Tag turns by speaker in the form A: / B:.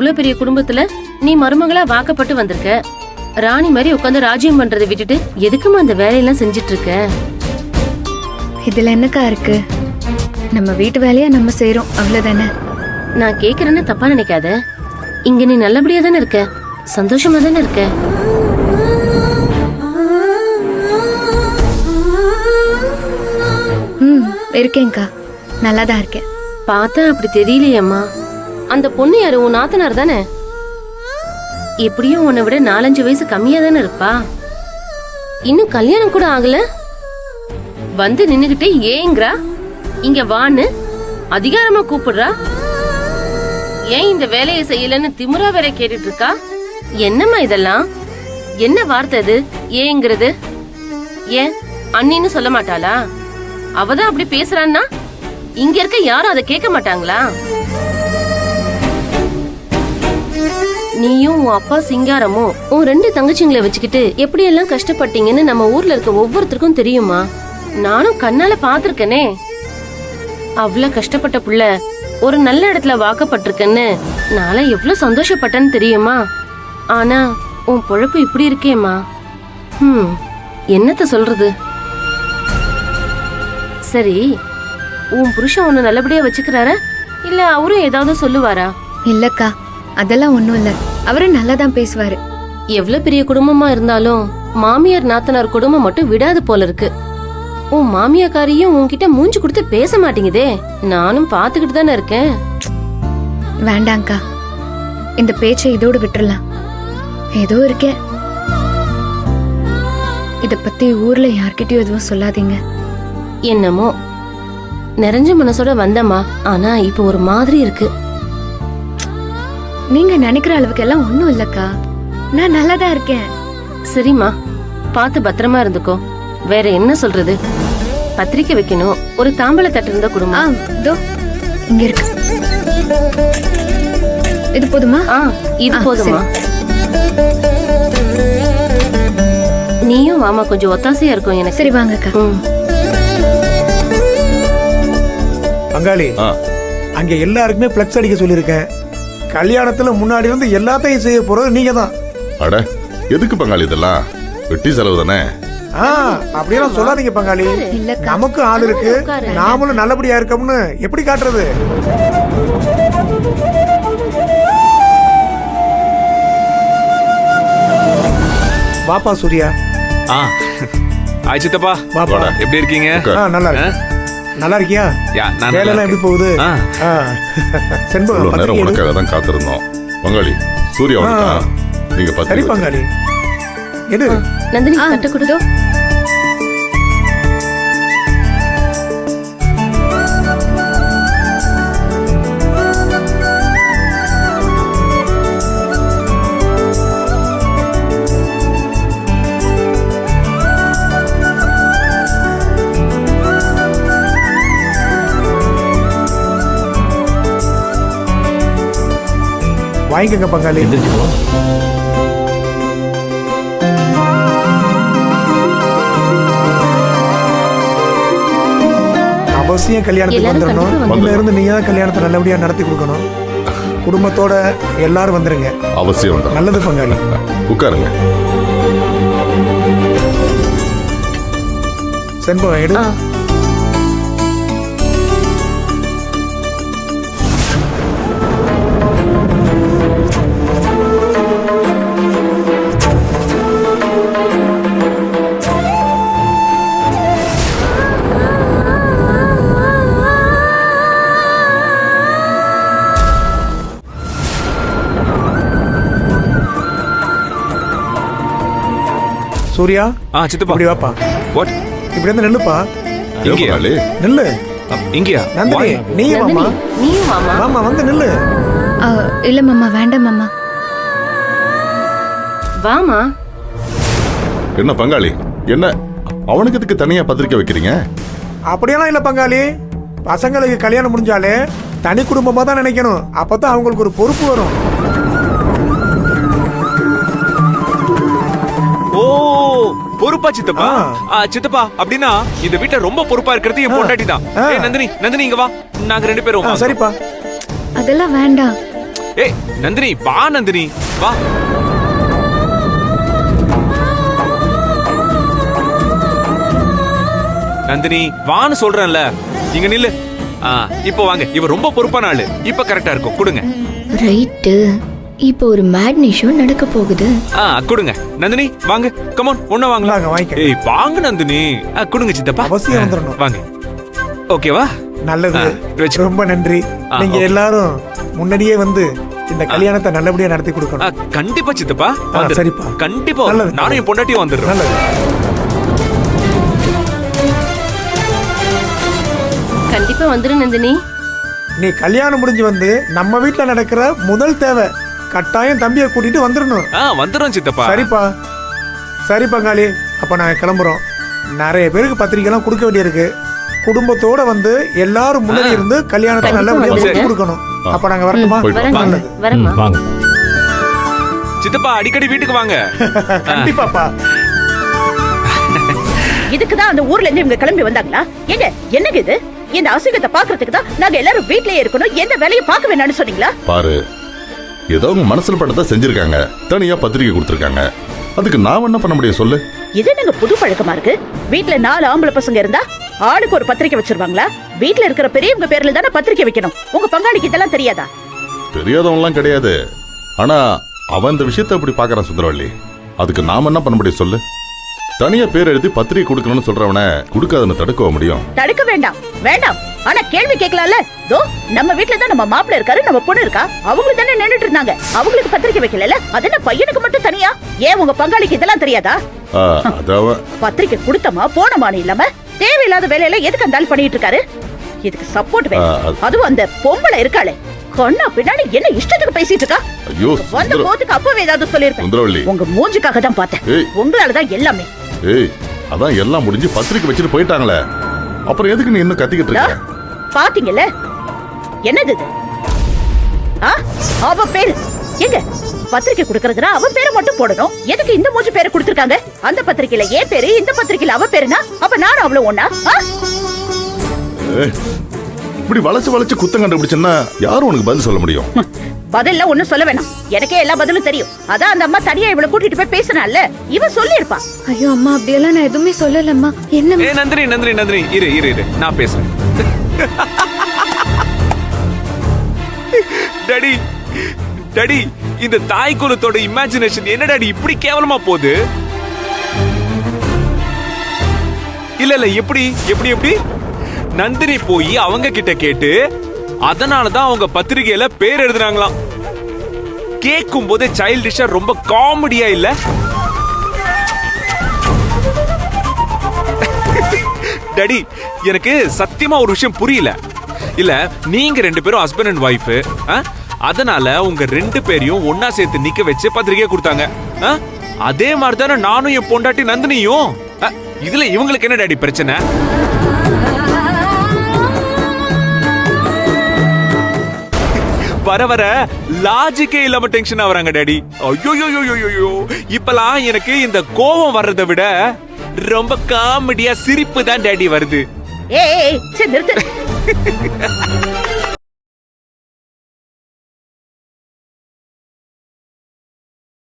A: இவ்வளவு பெரிய குடும்பத்துல நீ மருமகளா வாக்கப்பட்டு வந்திருக்க. ராணி மாதிரி உட்காந்து ராஜ்யம் பண்றதை விட்டுட்டு எதுக்குமா அந்த வேலையெல்லாம் செஞ்சிட்டு இருக்க?
B: இதுல என்னக்கா இருக்கு? நம்ம வீட்டு வேலையா நம்ம செய்யறோம், அவ்வளவுதானே.
A: நான் கேக்குறேன்னு தப்பா நினைக்காத. இங்க நீ நல்லபடியா தானே இருக்க, சந்தோஷமா தானே இருக்க.
B: இருக்கேன்க்கா, நல்லாதான் இருக்கேன்.
A: பார்த்தா அப்படி தெரியலையம்மா. அந்த பொண்ணு யாரு? உன் நாத்தனார் தானே? எப்படியும் உன்னை விட 4-5 வயசு கம்மியா தானே இருப்பா. இன்னும் கல்யாணம் கூட ஆகல. வந்து நின்னுகிட்டே ஏங்கிறா, இங்க வான்னு அதிகாரமா கூப்பிடுறா. ஏன் இந்த வேலையை செய்யலன்னு திமுறா வேற கேட்டுட்டு இருக்கா. என்னம்மா இதெல்லாம்? என்ன வார்த்தை அது ஏங்கிறது? ஏன் அண்ணின்னு சொல்ல மாட்டாளா? அவதான் அப்படி பேசுறான்னா இங்க இருக்க யாரும் அதை கேட்க மாட்டாங்களா? நீயும் உன் அப்பா சிங்காரமும் உன் 2 தங்கச்சிங்களை வச்சுக்கிட்டு எப்படி எல்லாம் கஷ்டப்பட்டீங்கன்னு நம்ம ஊர்ல இருக்க ஒவ்வொருத்தருக்கும் தெரியுமா? நானும் கண்ணால பாத்திருக்கனே. அவ்வளவு கஷ்டப்பட்ட புள்ள ஒரு நல்ல இடத்துல வாக்கப்பட்டிருக்கேன்னு நாளை எவ்வளவு சந்தோஷப்பட்டேன்னு தெரியுமா? ஆனா உன் பொழப்பு இப்படி இருக்கேம்மா. என்னத்த சொல்றது? சரி, உன் புருஷன் உன்னை நல்லபடியா வச்சுக்கிறாரா இல்ல அவரும் ஏதாவது சொல்லுவாரா?
B: இல்லக்கா, அதெல்லாம் ஒண்ணும் இல்ல. அவரும் நல்லாதான் பேசுவாரு.
A: எவ்வளவு பெரிய குடும்பமா இருந்தாலும் மாமியார் நாத்தனார் குடும்பம் மட்டும் விடாது போல இருக்கு. உன் மாமியாக்காரியும் உன்கிட்ட மூஞ்சி கொடுத்து பேச மாட்டேங்குதே. நானும் பாத்துக்கிட்டு தானே இருக்கேன்.
B: வேண்டாங்க்கா, இந்த பேச்சை இதோடு விட்டுறலாம். ஏதோ இருக்கேன். இத பத்தி ஊர்ல யார்கிட்டயும் எதுவும் சொல்லாதீங்க.
A: என்னமோ நிறைஞ்ச மனசோட வந்தம்மா. ஆனா இப்ப ஒரு மாதிரி இருக்கு.
B: நீங்க நினைக்கிற அளவுக்கு எல்லாம் ஒண்ணும் இல்லக்கா, நான் நல்லாதான் இருக்கேன்.
A: சரிம்மா, பார்த்து பத்திரமா இருந்துக்கோ. வேற என்ன சொல்றது? பத்திரிக்கை வைக்கணும். ஒரு தாம்பல தட்டு இருந்த குடும்பம்.
B: இதோ இங்க இருக்கு. இது போதுமா?
A: இது போதுமா? நீயும் வாமா, கொஞ்சம் ஒத்தாசையா இருக்கும் எனக்கு.
B: சரி வாங்கக்கா.
C: பங்காளி, அங்க எல்லாருக்குமே பிளக்ஸ் அடிக்க சொல்லிருக்கேன். கல்யாணத்துல முன்னாடி வந்து எல்லாத்தையும் செய்ய போறது நீங்க தான்.
D: அட, எதுக்கு பங்காளி இதெல்லாம்? வெட்டி செலவு தானே.
C: அப்படியெல்லாம் சொல்லாதீங்க பங்காளி. நமக்கு ஆள் இருக்கு, நாமளும் நல்லபடியா இருக்கோம்னு எப்படி காட்டுறது? வாப்பா சூர்யா.
E: ஆய் சித்தப்பா,
C: வாப்பா.
E: எப்படி இருக்கீங்க?
C: நல்லா இருக்கு. நல்லா இருக்கியா? வேலையெல்லாம் எப்படி போகுது?
D: செண்பகம் நேரம் உனக்காக தான் காத்திருந்தோம். பங்காளி, சூர்யா வந்துட்டான். நீங்க பாத்து.
C: சரி பங்காளி. எடு
A: நந்தினி, தட்டு கொடுதோ.
C: வாங்கிக்கங்க பங்காளி. அவசியம் கல்யாணத்துக்கு வந்துடணும். இங்க இருந்து நீங்க தான் கல்யாணத்தை நல்லபடியா நடத்தி கொடுக்கணும். குடும்பத்தோட எல்லாரும் வந்துருங்க.
D: அவசியம்.
C: நல்லது பங்காளி.
D: உட்காருங்க.
C: செண்பகம் எடு. சூர்யா,
E: சித்தப்பா,
C: இப்படி வாப்பா.
E: வாட்?
C: இப்படி வந்து நில்லுப்பா.
E: இங்கயா?
C: நில்லு.
E: இங்கயா?
C: நந்தினி, நீயும் வாமா.
A: நீயும் வாமா.
C: வாமா, வந்து நில்லு.
B: இல்ல மாமா, வேண்டாம் மாமா.
A: வாமா.
D: என்ன பங்காளி, என்ன அவனுக்கு எதுக்கு தனியா பத்திரிக்கை வைக்கிறீங்க?
C: அப்படியெல்லாம் இல்ல பங்காளி. பசங்களுக்கு கல்யாணம் முடிஞ்சாலே தனி குடும்பமா தான் நினைக்கணும். அப்பதான் அவங்களுக்கு ஒரு பொறுப்பு வரும்.
E: ஓ, பொறுப்பா சித்தப்பா? சித்தப்பா, அப்படின்னா இந்த வீட்டை ரொம்ப பொறுப்பா இருக்கிறது என் பொண்டாட்டி தான். நந்தினி, நந்தினி இங்க வா. நாங்க 2 பேரும்.
C: சரிப்பா.
B: அதெல்லாம் வேண்டாம்.
E: ஏய் நந்தினி வா, நந்தினி வா. நந்தினி வான்னு சொல்றேன்ல, இங்க நில்லு. இப்போ வாங்க, இவ ரொம்ப பொறுப்பான ஆளு. இப்ப கரெக்டா இருக்கும், கொடுங்க.
B: ரைட்டு. இப்போ ஒரு மேட்னி ஷோ நடக்க போகுது.
E: கொடுங்க நந்தினி, வாங்க. கமான், ஒண்ணா வாங்கலாம்.
C: வாங்க, வாங்கிக்க.
E: ஏய் வாங்க நந்தினி. கொடுங்க சித்தப்பா.
C: அவசியம் வந்துடணும்.
E: வாங்க. ஓகேவா?
C: நல்லது.
E: வச்சுக்கோ.
C: ரொம்ப நன்றி. நீங்க
E: ஓகே.
C: எல்லாரும் முன்னாடியே வந்து இந்த கல்யாணத்தை நல்லபடியா நடத்தி கொடுக்கணும்.
E: கண்டிப்பா சித்தப்பா.
C: சரிப்பா.
E: கண்டிப்பா.
C: நல்லது.
E: நானும் என் பொண்டாட்டியும் வந்துடுறேன்.
C: நல்லது.
A: கண்டிப்பா வந்துரு நந்தினி.
C: நீ கல்யாணம் முடிஞ்சு வந்து நம்ம வீட்ல நடக்கிற முதல் தேவை கட்டாயம் தம்பியை கூட்டிட்டு வந்துடணும்.
E: வந்துடும் சித்தப்பா.
C: சரிப்பா. சரி பங்காளி, அப்ப நாங்க கிளம்புறோம். நிறைய பேருக்கு பத்திரிக்கை எல்லாம் கொடுக்க வேண்டியிருக்கு. குடும்பத்தோட வந்து எல்லாரும் முன்னாடி இருந்து கல்யாணத்தை நல்லபடியா
E: சரி.
C: முடிச்சு கொடுக்கணும். அப்ப நாங்க வரட்டுமா?
D: போயிட்டு
A: வரேன்
C: நல்லது.
A: வரேம்மா.
F: வாங்க.
E: சித்தப்பா அடிக்கடி வீட்டுக்கு வாங்க.
C: கண்டிப்பாப்பா.
G: இதுக்குதான் அந்த ஊர்ல இருந்து இவங்க கிளம்பி வந்தாங்களா? எங்க என்னங்க இது? இந்த அசிங்கத்தை பாக்குறதுக்கு தான் நாங்க எல்லாரும் வீட்லயே இருக்கணும், எந்த வேலையும் பார்க்க வேண்டாம்னு சொன்னீங்களா?
D: பாரு, ஏதோ உங்க மனசுல பட்டதை செஞ்சிருக்காங்க, தனியா பத்திரிக்கை கொடுத்திருக்காங்க. அதுக்கு நான் என்ன பண்ண முடியும் சொல்லு?
G: இது என்னங்க புது பழக்கமா இருக்கு? வீட்ல 4 ஆம்பளை பசங்க இருந்தா ஆளுக்கு ஒரு பத்திரிக்கை வச்சிருவாங்களா? வீட்ல இருக்கிற பெரியவங்க பேர்ல தானே பத்திரிக்கை வைக்கணும். உங்க பங்காளிக்கு இதெல்லாம் தெரியாதா?
D: தெரியாதவன்லாம் கிடையாது. ஆனா அவன் இந்த விஷயத்தை அப்படி பாக்குறான் சுந்தரவள்ளி. அதுக்கு நாம என்ன பண்ண முடியும் சொல்லு? தனியா பேர் எழுதி பத்திரிகை கொடுக்கணும்னு சொல்றவன கொடுக்காதுன்னு தடுக்க முடியும்?
G: தடுக்க வேண்டாம், வேண்டாம். ஆனா கேள்வி கேட்கலாம்ல. தோ நம்ம வீட்ல தான் நம்ம மாப்பிள்ளை இருக்காரு, நம்ம பொண்ணு இருக்கா. அவங்க தானே நின்னுட்டு இருந்தாங்க. அவங்களுக்கு பத்திரிக்கை வைக்கல, அதென்ன பையனுக்கு மட்டும் தனியா? ஏன் உங்க பங்காளிக்கு இதெல்லாம் தெரியாதா? பத்திரிக்கை கொடுத்தமா போனமானு இல்லாம தேவையில்லாத வேலையில எதுக்கு அந்த ஆள் பண்ணிட்டு இருக்காரு? இதுக்கு சப்போர்ட் வேணும். அதுவும் அந்த பொம்பளை இருக்காளே, கண்ணா பின்னாடி என்ன இஷ்டத்துக்கு பேசிட்டு இருக்கா?
D: ஐயோ
G: வந்த போதுக்கு அப்பவே ஏதாவது சொல்லிருப்பேன்.
D: சுந்தரவள்ளி,
G: உங்க மூஞ்சிக்காக தான் பார்த்தேன். உங்களாலதான் எல்லாமே.
D: ஏய், அதான் எல்லாம் முடிஞ்சு பத்திரிக்கை வச்சுட்டு போயிட்டாங்களே, அப்புறம் எதுக்கு நீ இன்னும் கத்திக்கிட்டு இருக்க?
G: பாத்தீங்கல்ல, என்னது இது? அவ பேரு எங்க? பத்திரிக்கை கொடுக்கறதுனா அவ பேரை மட்டும் போடணும். எதுக்கு இந்த மூஞ்சி பேரை கொடுத்திருக்காங்க? அந்த பத்திரிக்கையில ஏன் பேரு, இந்த பத்திரிக்கையில அவ பேருனா அப்ப நானும் அவ்வளவு ஒண்ணா?
D: இப்படி வளைச்சு வளைச்சு குத்தம் கண்டுபிடிச்சா யாரும் உனக்கு பதில் சொல்ல முடியும்?
G: பதில்ல ஒண்ணும் சொல்ல வேணாம், எனக்கே எல்லா பதிலும் தெரியும். அதான் அந்த அம்மா தனியா இவளை கூட்டிட்டு போய் பேசினால, இவ சொல்லிருப்பா.
B: ஐயோ அம்மா, அப்படியெல்லாம் நான் எதுவுமே சொல்லலம்மா. என்ன?
E: நந்தினி நந்தினி நந்தினி, இரு இரு இரு, நான் பேசுறேன். டாடி டாடி, இந்த தாய் குலத்தோட இமேஜினேஷன் என்ன டாடி இப்படி கேவலமா போகுது? இல்ல இல்ல, எப்படி எப்படி எப்படி? நந்தினி போய் அவங்க கிட்ட கேட்டு அதனாலதான் அவங்க பத்திரிகையில பேர் எழுதுறாங்களாம். கேட்கும் போதே சைல்டிஷா ரொம்ப காமெடியா இல்ல? டாடி, எனக்கு சத்தியமா ஒரு விஷயம் புரியல. இல்ல, நீங்க 2 பேரும் ஹஸ்பண்ட் அண்ட் ஒய்ஃப், அதனால உங்க 2 பேரையும் ஒன்னா சேர்த்து நிக்க வச்சு பத்திரிகை கொடுத்தாங்க. அதே மாதிரி தானே நானும் என் பொண்டாட்டி நந்தினியும். இதுல இவங்களுக்கு என்ன டாடி பிரச்சனை? வர வர லாஜிக்கே இல்லாம டென்ஷன் ஆவறாங்க டாடி. ஐயோ, இப்பலாம் எனக்கு இந்த கோபம் வர்றதை விட ரொம்ப காமெடியா சிரிப்பு தான் டாடி வருது.
G: ஏய் நிறுத்து.